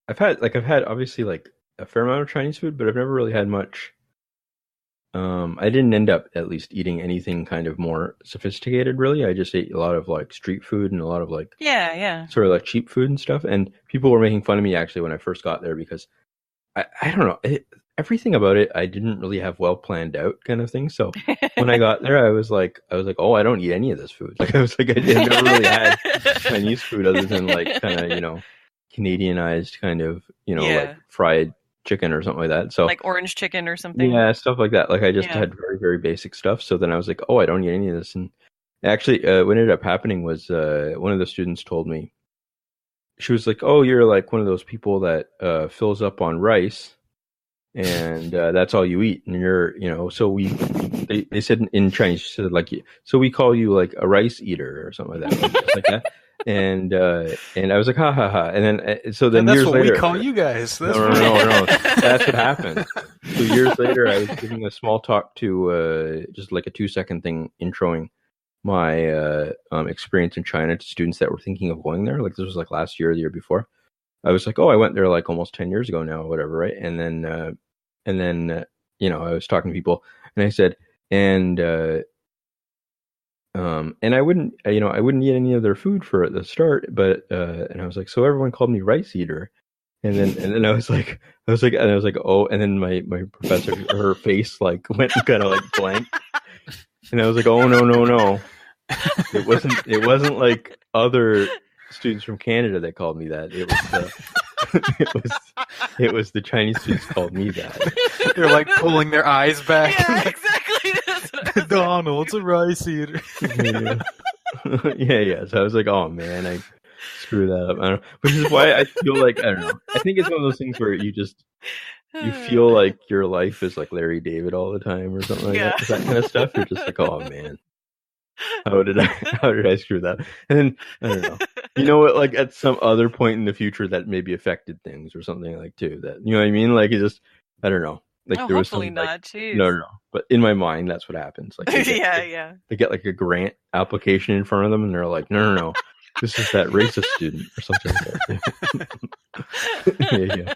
I've had obviously like a fair amount of Chinese food, but I've never really had much. I didn't end up at least eating anything kind of more sophisticated, really. I just ate a lot of like street food and a lot of like Yeah. sort of like cheap food and stuff. And people were making fun of me actually when I first got there because I don't know. Everything about it, I didn't really have well planned out kind of thing. So when I got there, I was like, oh, I don't eat any of this food. Like I was like, I never really had Chinese food other than like kind of, Canadianized kind of, like Yeah. fried chicken or something like that. So Like orange chicken or something. yeah, stuff like that. Like I just Yeah. had very, very basic stuff. So then I was like, oh, I don't eat any of this. And actually, what ended up happening was one of the students told me, she was like, oh, you're like one of those people that fills up on rice and that's all you eat. And you're, so they said in Chinese, she said like, so we call you like a rice eater or something like that, like, just like that. And I was like, ha ha ha. And then, so then And that's years what later, we call you guys. That's no. That's what happened. So years later, I was giving a small talk to just like a 2-second thing introing my experience in China to students that were thinking of going there. Like this was like last year or the year before. I was like, oh, I went there like almost 10 years ago now or whatever, right? And then I was talking to people and I said, and I wouldn't eat any of their food for at the start, but and I was like, so everyone called me rice eater. And then I was like, oh, and then my professor, her face like went kind of like blank. And I was like, oh, no. It wasn't like other students from Canada that called me that. It was it was the Chinese students called me that. They're like pulling their eyes back. Yeah, exactly. Donald's a rice eater. Yeah. So I was like, oh man, I screwed that up. I don't know. Which is why I feel like, I don't know. I think it's one of those things where you feel like your life is like Larry David all the time or something like that. That kind of stuff. You're just like, oh man. How did I screw that? And then I don't know. You know what? Like at some other point in the future, that maybe affected things or something like too. That you know what I mean? Like it just I don't know. Like there was hopefully some, not. like, Jeez. no. But in my mind, that's what happens. Like they get like a grant application in front of them, and they're like, no. This is that racist student or something like that. Yeah.